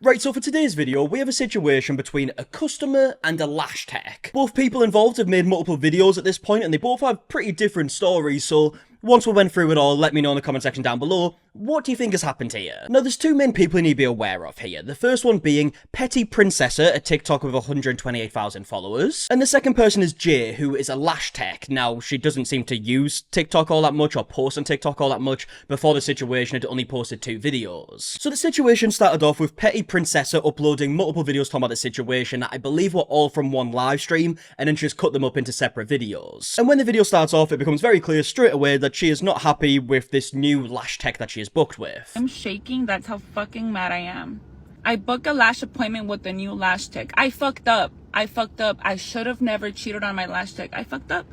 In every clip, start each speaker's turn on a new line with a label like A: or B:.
A: Right, so for today's video, we have a situation between a customer and a Lash tech. Both people involved have made multiple videos at this point, and they both have pretty different stories, so once we went through it all, let me know in the comment section down below, what do you think has happened here? Now, there's two main people you need to be aware of here. The first one being PettyPrincessa, a TikTok with 128,000 followers. And the second person is Jay, who is a Lash tech. Now, she doesn't seem to use TikTok all that much or post on TikTok all that much. Before the situation, had only posted 2 videos. So the situation started off with PettyPrincessa uploading multiple videos talking about the situation that I believe were all from one live stream, and then she just cut them up into separate videos. And when the video starts off, it becomes very clear straight away that she is not happy with this new Lash tech that she is booked with.
B: I'm shaking. That's how fucking mad I am. I booked a lash appointment with the new Lash tech. I fucked up. I should have never cheated on my Lash tech. I fucked up.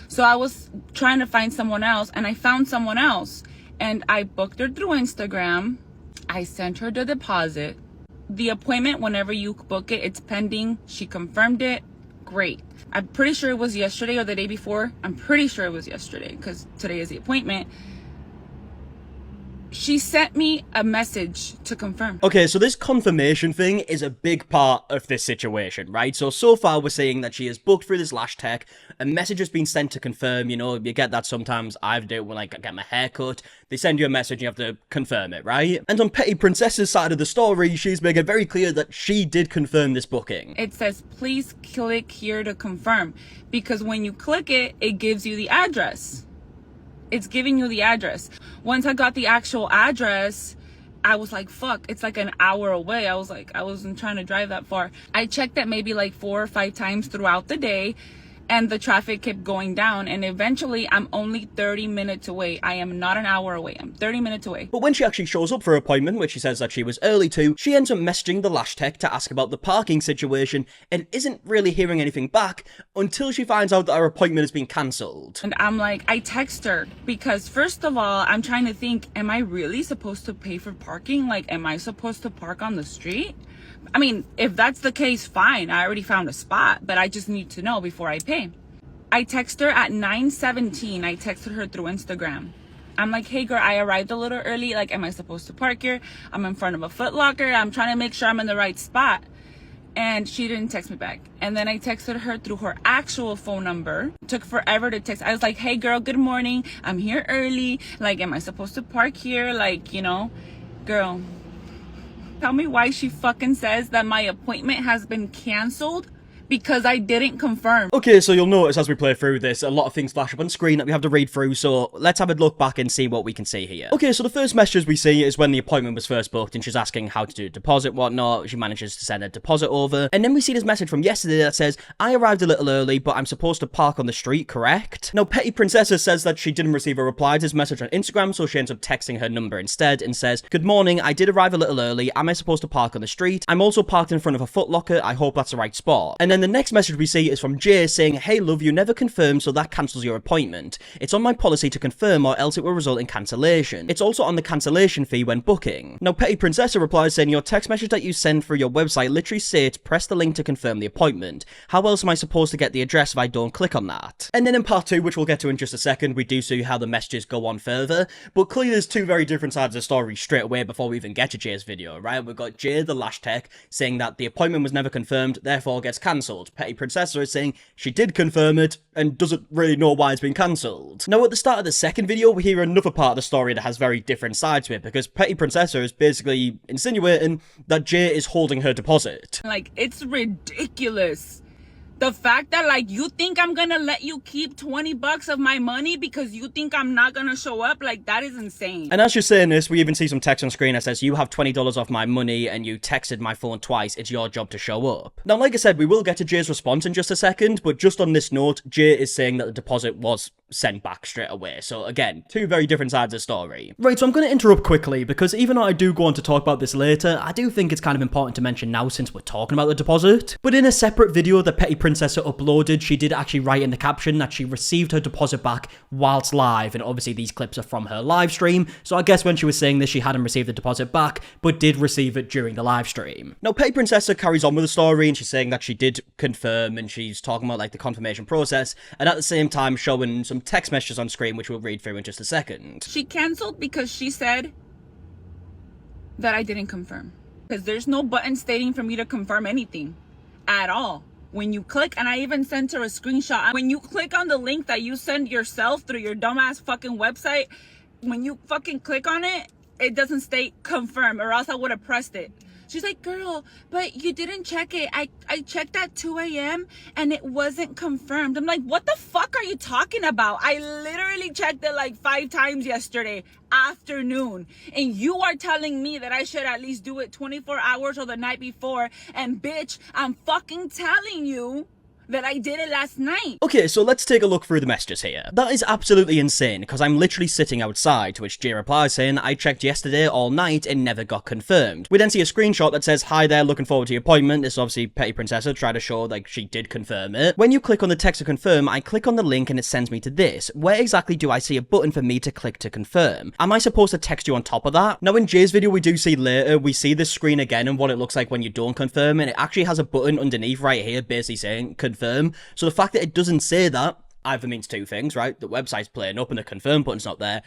B: So I was trying to find someone else, and I found someone else. And I booked her through Instagram. I sent her the deposit. The appointment, whenever you book it, it's pending. She confirmed it. Great. I'm pretty sure it was yesterday or the day before. I'm pretty sure it was yesterday because today is the appointment. She sent me a message to confirm.
A: Okay, so this confirmation thing is a big part of this situation, right? So far we're saying that she is booked through this Lash tech. A message has been sent to confirm, you know, you get that sometimes. I do it when I get my hair cut. They send you a message and you have to confirm it, right? And on PettyPrincessa's side of the story, she's making it very clear that she did confirm this booking.
B: It says, please click here to confirm. Because when you click it, it gives you the address. It's giving you the address. Once I got the actual address, I was like, fuck, it's like an hour away. I wasn't trying to drive that far. I checked it maybe like 4 or 5 times throughout the day, and the traffic kept going down, and eventually I'm only 30 minutes away. I am not an hour away. I'm 30 minutes away.
A: But when she actually shows up for her appointment, which she says that she was early to, she ends up messaging the Lash tech to ask about the parking situation and isn't really hearing anything back until she finds out that her appointment has been cancelled.
B: And I'm like, I text her because first of all, I'm trying to think, am I really supposed to pay for parking? Like, am I supposed to park on the street? I mean, if that's the case, fine. I already found a spot, but I just need to know before I pay. I text her at 9:17. I texted her through Instagram. I'm like, hey girl, I arrived a little early. Like, am I supposed to park here? I'm in front of a Foot Locker. I'm trying to make sure I'm in the right spot. And she didn't text me back. And then I texted her through her actual phone number. It took forever to text. I was like, hey girl, good morning. I'm here early. Like, am I supposed to park here? Like, you know, girl, tell me why she fucking says that my appointment has been canceled because I didn't confirm.
A: Okay, so you'll notice as we play through this, a lot of things flash up on screen that we have to read through, so let's have a look back and see what we can see here. Okay, so the first message we see is when the appointment was first booked and she's asking how to do a deposit, whatnot. She manages to send a deposit over, and then we see this message from yesterday that says, I arrived a little early, but I'm supposed to park on the street, correct? Now, PettyPrincessa says that she didn't receive a reply to this message on Instagram, so she ends up texting her number instead and says, good morning, I did arrive a little early. Am I supposed to park on the street? I'm also parked in front of a Foot Locker. I hope that's the right spot. And then the next message we see is from Jay saying, hey love, you never confirmed, so that cancels your appointment. It's on my policy to confirm or else it will result in cancellation. It's also on the cancellation fee when booking. Now PettyPrincessa replies saying, your text message that you send through your website literally states press the link to confirm the appointment. How else am I supposed to get the address if I don't click on that? And then in part 2, which we'll get to in just a second, we do see how the messages go on further, but clearly there's 2 very different sides of the story straight away before we even get to Jay's video, right? We've got Jay the Lash tech saying that the appointment was never confirmed, therefore gets cancelled. PettyPrincessa is saying she did confirm it and doesn't really know why it's been cancelled. Now at the start of the second video, we hear another part of the story that has very different sides to it, because PettyPrincessa is basically insinuating that Jay is holding her deposit.
B: Like, it's ridiculous. The fact that, like, you think I'm gonna let you keep 20 bucks of my money because you think I'm not gonna show up, like, that is insane.
A: And as you're saying this, we even see some text on screen that says, you have $20 off my money and you texted my phone twice, it's your job to show up. Now, like I said, we will get to Jay's response in just a second, but just on this note, Jay is saying that the deposit was sent back straight away. So again, 2 very different sides of the story. Right, so I'm going to interrupt quickly because even though I do go on to talk about this later, I do think it's kind of important to mention now since we're talking about the deposit. But in a separate video that PettyPrincessa uploaded, she did actually write in the caption that she received her deposit back whilst live, and obviously these clips are from her live stream, so I guess when she was saying this she hadn't received the deposit back, but did receive it during the live stream. Now PettyPrincessa carries on with the story and she's saying that she did confirm, and she's talking about like the confirmation process, and at the same time showing some text messages on screen which we'll read through in just a second.
B: She canceled because she said that I didn't confirm. because there's no button stating for me to confirm anything at all. When you click, and I even sent her a screenshot, when you click on the link that you send yourself through your dumbass fucking website, when you fucking click on it, it doesn't state confirm, or else I would have pressed it. She's like, girl, but you didn't check it. I checked at 2 a.m. and it wasn't confirmed. I'm like, what the fuck are you talking about? I literally checked it like 5 times yesterday afternoon. And you are telling me that I should at least do it 24 hours or the night before. And bitch, I'm fucking telling you that I did it last night.
A: Okay, so let's take a look through the messages here. That is absolutely insane, because I'm literally sitting outside, to which Jay replies saying, I checked yesterday all night and never got confirmed. We then see a screenshot that says, hi there, looking forward to your appointment. This is obviously PettyPrincessa trying to show like she did confirm it. When you click on the text to confirm, I click on the link and it sends me to this. Where exactly do I see a button for me to click to confirm? Am I supposed to text you on top of that? Now in Jay's video we do see later, we see this screen again and what it looks like when you don't confirm, and it actually has a button underneath right here basically saying confirm. So the fact that it doesn't say that either means two things, right? The website's playing up and the confirm button's not there,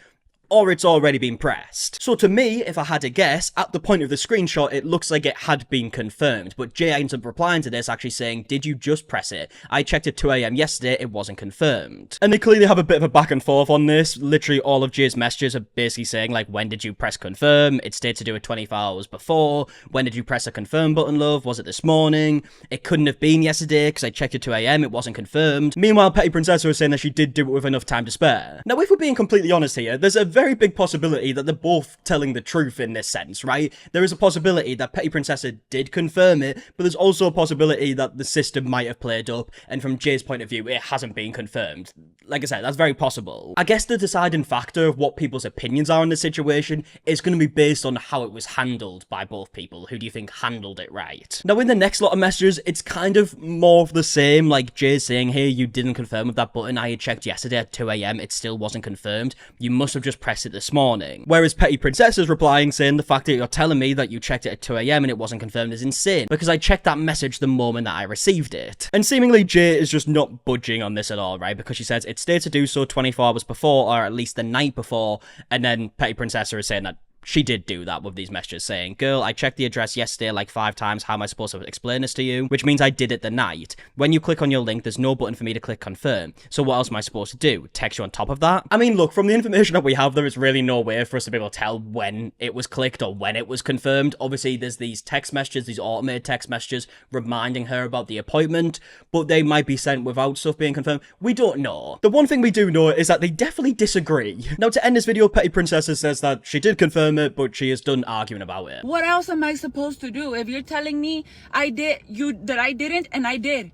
A: or it's already been pressed. So to me, if I had to guess, at the point of the screenshot, it looks like it had been confirmed. But Jay ends up replying to this, actually saying, did you just press it? I checked at 2 a.m. yesterday, it wasn't confirmed. And they clearly have a bit of a back and forth on this. Literally all of Jay's messages are basically saying, like, when did you press confirm? It stated to do it 24 hours before. When did you press the confirm button, love? Was it this morning? It couldn't have been yesterday, because I checked at 2 a.m, it wasn't confirmed. Meanwhile, PettyPrincessa was saying that she did do it with enough time to spare. Now, if we're being completely honest here, there's a very big possibility that they're both telling the truth in this sense, right? There is a possibility that PettyPrincessa did confirm it, but there's also a possibility that the system might have played up, and from Jay's point of view, it hasn't been confirmed. Like I said, that's very possible. I guess the deciding factor of what people's opinions are in this situation is going to be based on how it was handled by both people. Who do you think handled it right? Now, in the next lot of messages, it's kind of more of the same, like Jay's saying here, you didn't confirm with that button. I had checked yesterday at 2 a.m, it still wasn't confirmed. You must have just pressed it this morning. Whereas PettyPrincessa's replying saying the fact that you're telling me that you checked it at 2 a.m. and it wasn't confirmed is insane, because I checked that message the moment that I received it. And seemingly Jay is just not budging on this at all, right? Because she says it stated to do so 24 hours before, or at least the night before, and then PettyPrincessa is saying that she did do that with these messages saying, girl, I checked the address yesterday like 5 times. How am I supposed to explain this to you? Which means I did it the night. When you click on your link, there's no button for me to click confirm. So what else am I supposed to do? Text you on top of that? I mean, look, from the information that we have, there is really no way for us to be able to tell when it was clicked or when it was confirmed. Obviously, there's these text messages, these automated text messages reminding her about the appointment, but they might be sent without stuff being confirmed. We don't know. The one thing we do know is that they definitely disagree. Now, to end this video, PettyPrincessa says that she did confirm it, but she is done arguing about it.
B: What else am I supposed to do if you're telling me that I didn't and I did?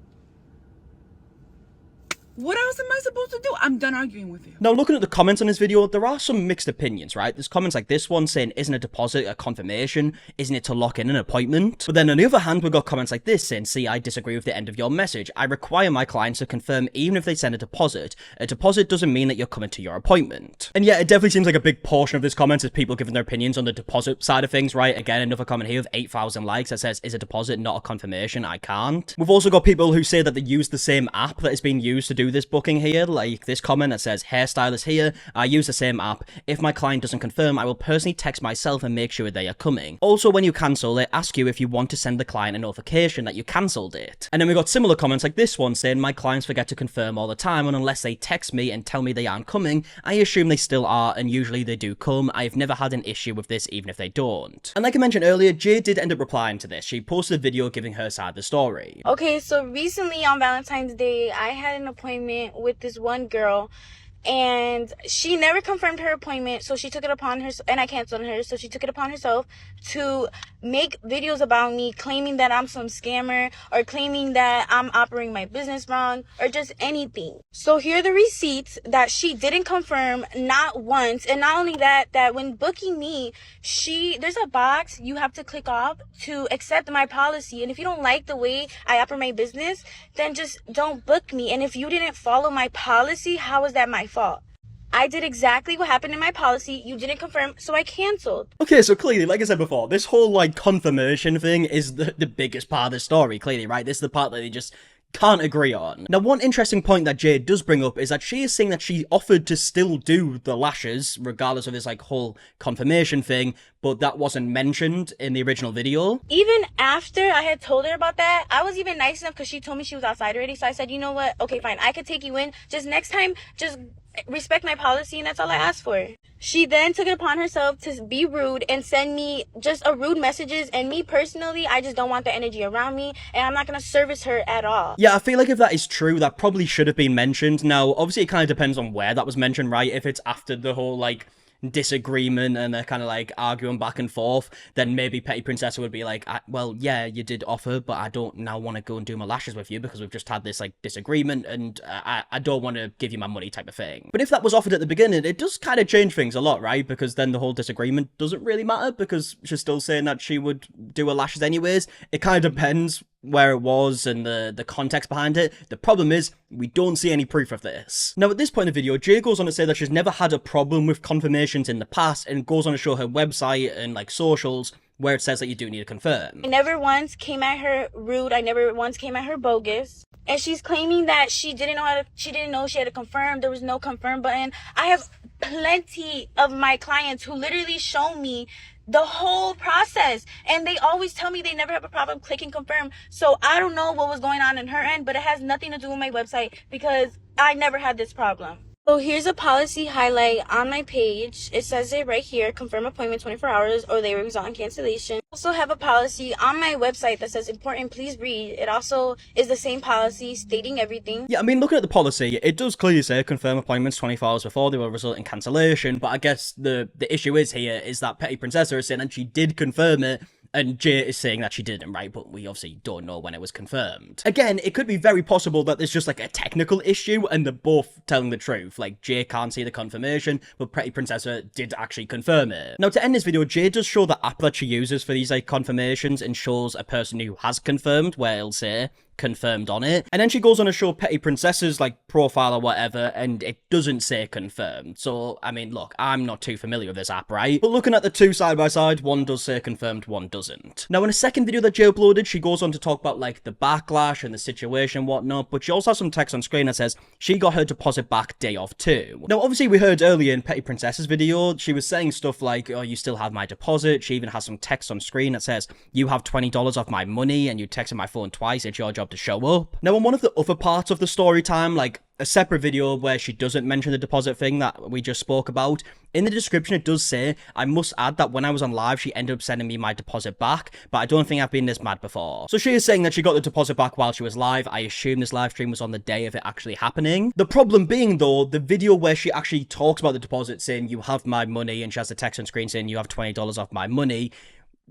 B: What else am I supposed to do? I'm done arguing with you.
A: Now, looking at the comments on this video, there are some mixed opinions, right? There's comments like this one saying, isn't a deposit a confirmation? Isn't it to lock in an appointment? But then on the other hand, we've got comments like this saying, see, I disagree with the end of your message. I require my clients to confirm even if they send a deposit. A deposit doesn't mean that you're coming to your appointment. And yeah, it definitely seems like a big portion of this comment is people giving their opinions on the deposit side of things, right? Again, another comment here with 8,000 likes that says, is a deposit not a confirmation? I can't. We've also got people who say that they use the same app that is being used to do this booking here, like this comment that says hairstylist here, I use the same app. If my client doesn't confirm, I will personally text myself and make sure they are coming. Also, when you cancel, they ask you if you want to send the client a notification that you cancelled it. And then we got similar comments like this one saying, my clients forget to confirm all the time, and unless they text me and tell me they aren't coming, I assume they still are, and usually they do come. I've never had an issue with this, even if they don't. And like I mentioned earlier, Jay did end up replying to this. She posted a video giving her side of the story.
C: Okay, so recently on Valentine's Day, I had an appointment with this one girl, and she never confirmed her appointment, so she took it upon herself, and I canceled her, so she took it upon herself to make videos about me, claiming that I'm some scammer, or claiming that I'm operating my business wrong, or just anything. So here are the receipts that she didn't confirm, not once. And not only that, that when booking me, there's a box you have to click off to accept my policy, and if you don't like the way I operate my business, then just don't book me. And if you didn't follow my policy, how is that my fault? I did exactly what happened in my policy. You didn't confirm, so I canceled.
A: Okay, so clearly, like I said before, this whole, like, confirmation thing is the biggest part of the story, clearly, right? This is the part that they just can't agree on. Now, one interesting point that Jade does bring up is that she is saying that she offered to still do the lashes, regardless of this like whole confirmation thing, but that wasn't mentioned in the original video.
C: Even after I had told her about that, I was even nice enough because she told me she was outside already. So I said, you know what? Okay, fine. I could take you in. Just next time, just respect my policy, and that's all I asked for. She then took it upon herself to be rude and send me just a rude messages, and me personally, I just don't want the energy around me, and I'm not gonna service her at all.
A: Yeah, I feel like if that is true, that probably should have been mentioned. Now, obviously it kind of depends on where that was mentioned, right? If it's after the whole, like, disagreement and they're kind of like arguing back and forth, then maybe PettyPrincessa would be like, well, yeah, you did offer, but I don't now want to go and do my lashes with you because we've just had this like disagreement and I don't want to give you my money type of thing. But if that was offered at the beginning, it does kind of change things a lot, right? Because then the whole disagreement doesn't really matter because she's still saying that she would do her lashes anyways. It kind of depends where it was and the context behind it. The problem is, we don't see any proof of this. Now, at this point in the video, Jay goes on to say that she's never had a problem with confirmations in the past and goes on to show her website and like socials where it says that you do need to confirm.
C: I never once came at her rude. I never once came at her bogus. And she's claiming that she didn't know she had to confirm. There was no confirm button. I have plenty of my clients who literally show me the whole process, and they always tell me they never have a problem clicking confirm. So I don't know what was going on in her end, but it has nothing to do with my website because I never had this problem. So here's a policy highlight on my page. It says it right here: confirm appointment 24 hours or they result in cancellation. I also have a policy on my website that says important, please read. It also is the same policy stating everything.
A: Yeah, I mean, looking at the policy, it does clearly say confirm appointments 24 hours before they will result in cancellation, but I guess the issue is here is that PettyPrincessa is saying that she did confirm it, and Jay is saying that she didn't, right? But we obviously don't know when it was confirmed. Again, it could be very possible that there's just like a technical issue and they're both telling the truth. Like, Jay can't see the confirmation, but PettyPrincessa did actually confirm it. Now, to end this video, Jay does show the app that she uses for these like confirmations and shows a person who has confirmed, where it'll say confirmed on it, and then she goes on to show PettyPrincessa's like profile or whatever, and it doesn't say confirmed. So I mean, look, I'm not too familiar with this app, right? But looking at the two side by side, one does say confirmed, one doesn't. Now, in a second video that Jay uploaded, she goes on to talk about like the backlash and the situation and whatnot, but she also has some text on screen that says she got her deposit back day of too. Now, obviously we heard earlier in PettyPrincessa's video, she was saying stuff like, oh, you still have my deposit. She even has some text on screen that says, you have $20 off my money and you texted my phone twice, it's your job to show up. Now, on one of the other parts of the story time, like a separate video where she doesn't mention the deposit thing that we just spoke about, in the description it does say, I must add that when I was on live, she ended up sending me my deposit back, but I don't think I've been this mad before. So she is saying that she got the deposit back while she was live. I assume this live stream was on the day of it actually happening. The problem being, though, the video where she actually talks about the deposit saying, you have my money, and she has the text on screen saying, you have $20 off my money,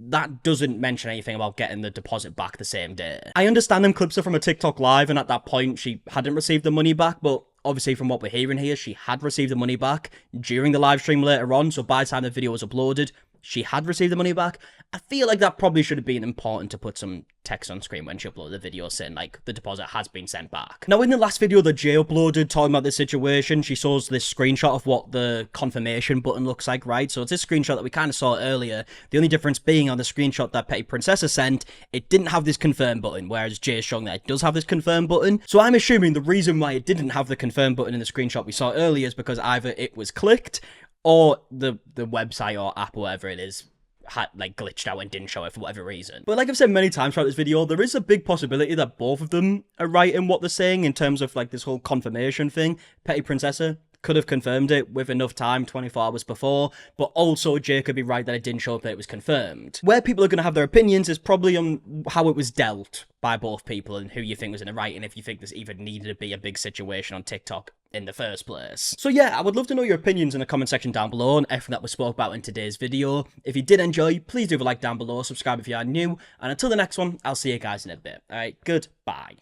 A: that doesn't mention anything about getting the deposit back the same day. I understand them clips are from a TikTok live, and at that point she hadn't received the money back, but obviously from what we're hearing here, she had received the money back during the live stream later on, so by the time the video was uploaded, she had received the money back. I feel like that probably should have been important to put some text on screen when she uploaded the video saying, like, the deposit has been sent back. Now, in the last video that Jay uploaded talking about this situation, she shows this screenshot of what the confirmation button looks like, right? So it's this screenshot that we kind of saw earlier. The only difference being on the screenshot that PettyPrincessa sent, it didn't have this confirm button, whereas Jay is showing that it does have this confirm button. So I'm assuming the reason why it didn't have the confirm button in the screenshot we saw earlier is because either it was clicked or the website or app or whatever it is had like glitched out and didn't show it for whatever reason. But like I've said many times throughout this video, there is a big possibility that both of them are right in what they're saying in terms of like this whole confirmation thing. PettyPrincessa could have confirmed it with enough time 24 hours before, but also Jay could be right that it didn't show up that it was confirmed. Where people are going to have their opinions is probably on how it was dealt by both people and who you think was in the right, and if you think this even needed to be a big situation on TikTok in the first place. So yeah, I would love to know your opinions in the comment section down below on everything that we spoke about in today's video. If you did enjoy, please leave a like down below, subscribe if you are new, and until the next one, I'll see you guys in a bit. Alright, goodbye.